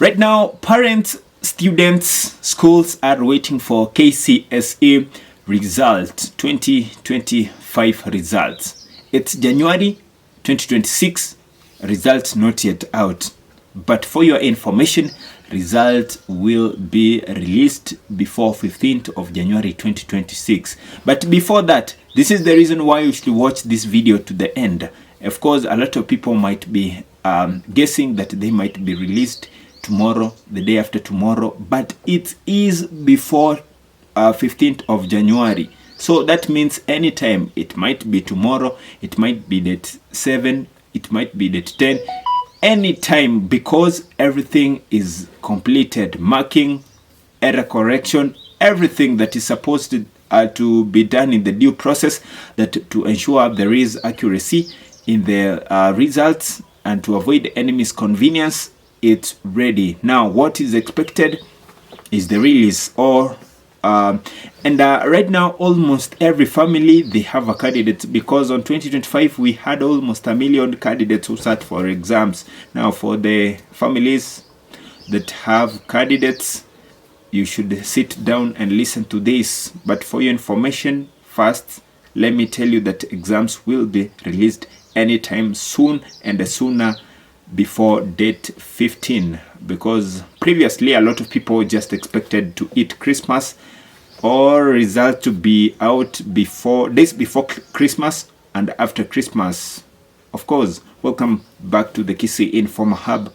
Right now, parents, students, schools are waiting for Kcse result 2025 results. It's January 2026, results not yet out. But for your information, results will be released before 15th of January 2026. But before that, this is the reason why you should watch this video to the end. Of course, a lot of people might be guessing that they might be released tomorrow, the day after tomorrow, but it is before 15th of January. So that means anytime. It might be tomorrow, it might be date 7, it might be date 10, anytime, because everything is completed. Marking, error correction, everything that is supposed to be done in the due process, that to ensure there is accuracy in the results and to avoid any misconvenience. It's ready now. What is expected is the release, right now almost every family, they have a candidate, because on 2025 we had almost 1 million candidates who sat for exams. Now for the families that have candidates, you should sit down and listen to this. But for your information, first let me tell you that exams will be released anytime soon, and sooner before date 15, because previously a lot of people just expected to eat Christmas or result to be out days before Christmas and after Christmas. Of course, welcome back to the Kcse Informer Hub.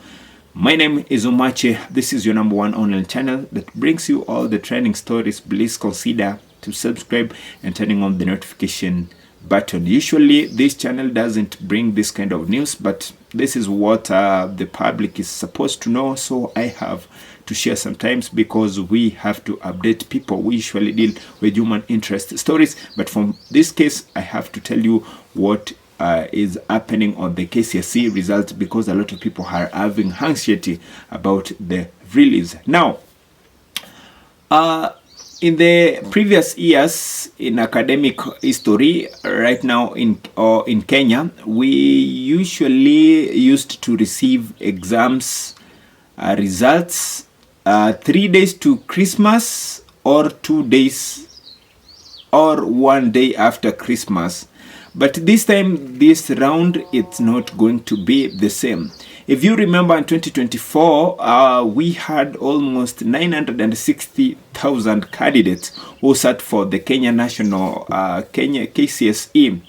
My name is Omache. This is your #1 online channel that brings you all the trending stories. Please consider to subscribe and turning on the notification button. Usually this channel doesn't bring this kind of news, but this is what the public is supposed to know, so I have to share sometimes, because we have to update people. We usually deal with human interest stories, but from this case I have to tell you what is happening on the Kcse results, because a lot of people are having anxiety about the release. Now in the previous years in academic history, right now in Kenya, we usually used to receive exams results 3 days to Christmas, or 2 days, or 1 day after Christmas. But this time, this round, it's not going to be the same. If you remember, in 2024, we had almost 960,000 candidates who sat for the Kenya National Kcse,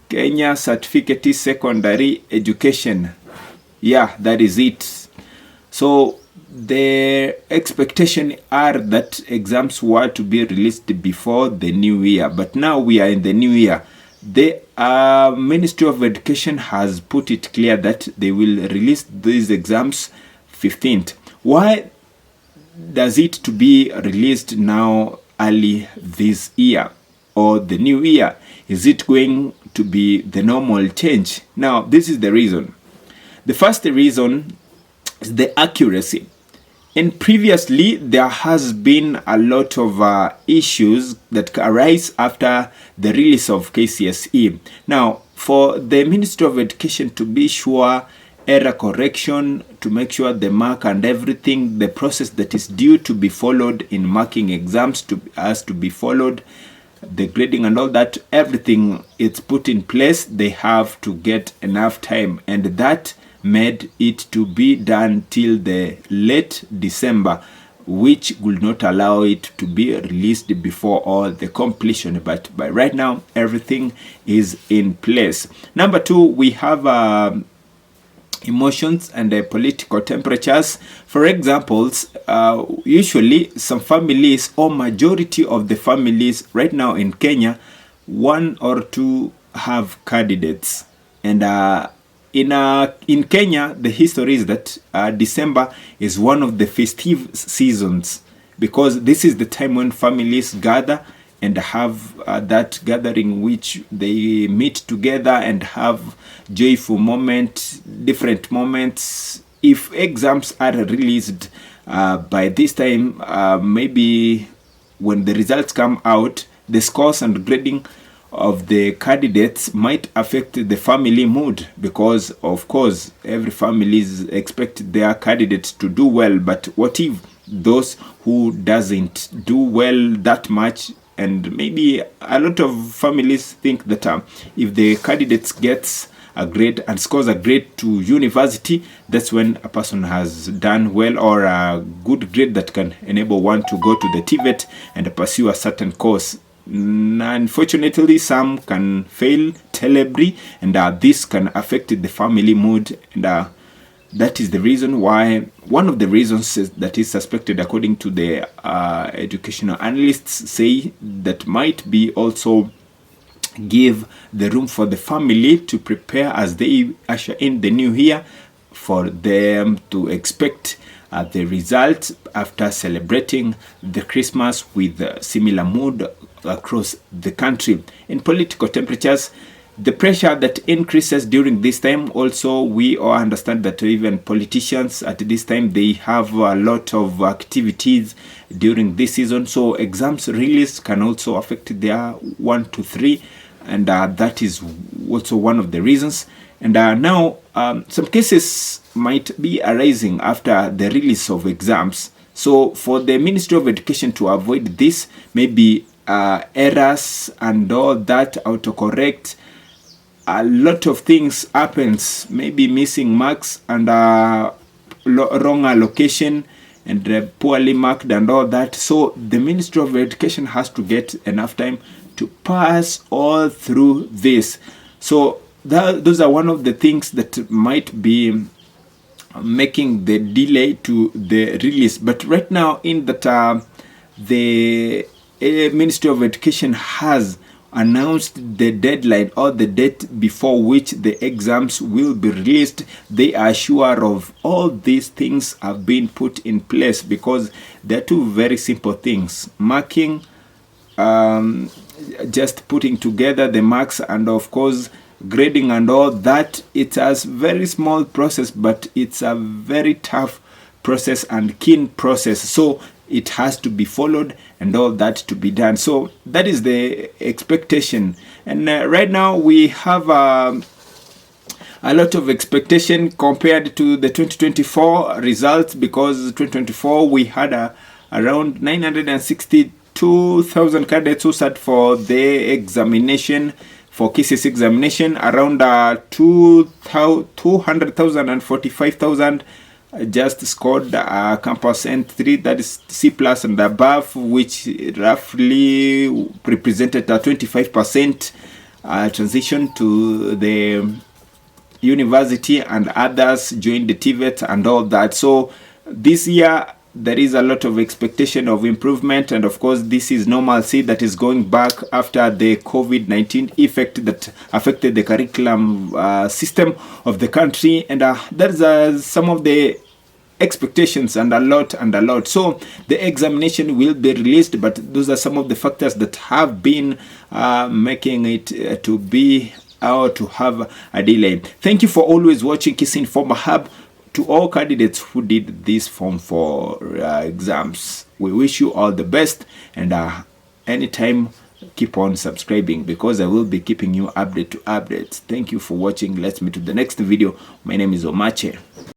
Kenya Certificate Secondary Education. Yeah, that is it. So the expectation are that exams were to be released before the new year, but now we are in the new year. The Ministry of Education has put it clear that they will release these exams 15th. Why does it to be released now early this year or the new year? Is it going to be the normal change? Now, this is the reason. The first reason is the accuracy. And previously, there has been a lot of issues that arise after the release of Kcse. Now, for the Ministry of Education to be sure, error correction, to make sure the mark and everything, the process that is due to be followed in marking exams has to be followed, the grading and all that, everything is put in place. They have to get enough time, and that made it to be done till the late December, which will not allow it to be released before all the completion. But by right now, everything is in place. Number 2, we have emotions and political temperatures. For examples, usually some families, or majority of the families right now in Kenya, 1 or 2 have candidates. And in Kenya, the history is that December is one of the festive seasons, because this is the time when families gather and have that gathering which they meet together and have joyful moments, different moments. If exams are released by this time, maybe when the results come out, the scores and grading of the candidates might affect the family mood, because of course every family expect their candidates to do well. But what if those who doesn't do well that much, and maybe a lot of families think that if the candidates gets a grade and scores a grade to university, that's when a person has done well, or a good grade that can enable one to go to the TVET and pursue a certain course. Unfortunately, some can fail terribly, and this can affect the family mood, and that is the reason why, one of the reasons that is suspected, according to the educational analysts, say that might be also give the room for the family to prepare as they usher in the new year, for them to expect the result after celebrating the Christmas with similar mood across the country. In political temperatures, the pressure that increases during this time, also we all understand that even politicians at this time, they have a lot of activities during this season, so exams release can also affect their 1 to 3, and that is also one of the reasons. And now some cases might be arising after the release of exams. So for the Ministry of Education to avoid this, maybe errors and all that, autocorrect, a lot of things happens, maybe missing marks and wrong allocation and poorly marked and all that. So the Ministry of Education has to get enough time to pass all through this. So those are one of the things that might be making the delay to the release. But right now, in that the Ministry of Education has announced the deadline or the date before which the exams will be released, they are sure of all these things have been put in place, because they're two very simple things: marking, just putting together the marks, and of course grading and all that. It's a very small process, but it's a very tough process and keen process, so it has to be followed and all that to be done. So that is the expectation. And right now we have a lot of expectation compared to the 2024 results, because 2024 we had around 962,000 candidates who sat for the examination, for Kcse examination. Around 200,000 and 45,000 just scored campus entry, that is C plus and above, which roughly represented a 25% transition to the university, and others joined the TVET and all that. So this year there is a lot of expectation of improvement, and of course this is normalcy that is going back after the COVID-19 effect that affected the curriculum system of the country, and there's some of the expectations and a lot. So the examination will be released, but those are some of the factors that have been making it to be or to have a delay. Thank you for always watching Kcse Informer Hub. To all candidates who did this form for exams, we wish you all the best, and anytime keep on subscribing, because I will be keeping you updates. Thank you for watching. Let's meet to the next video. My name is Omache.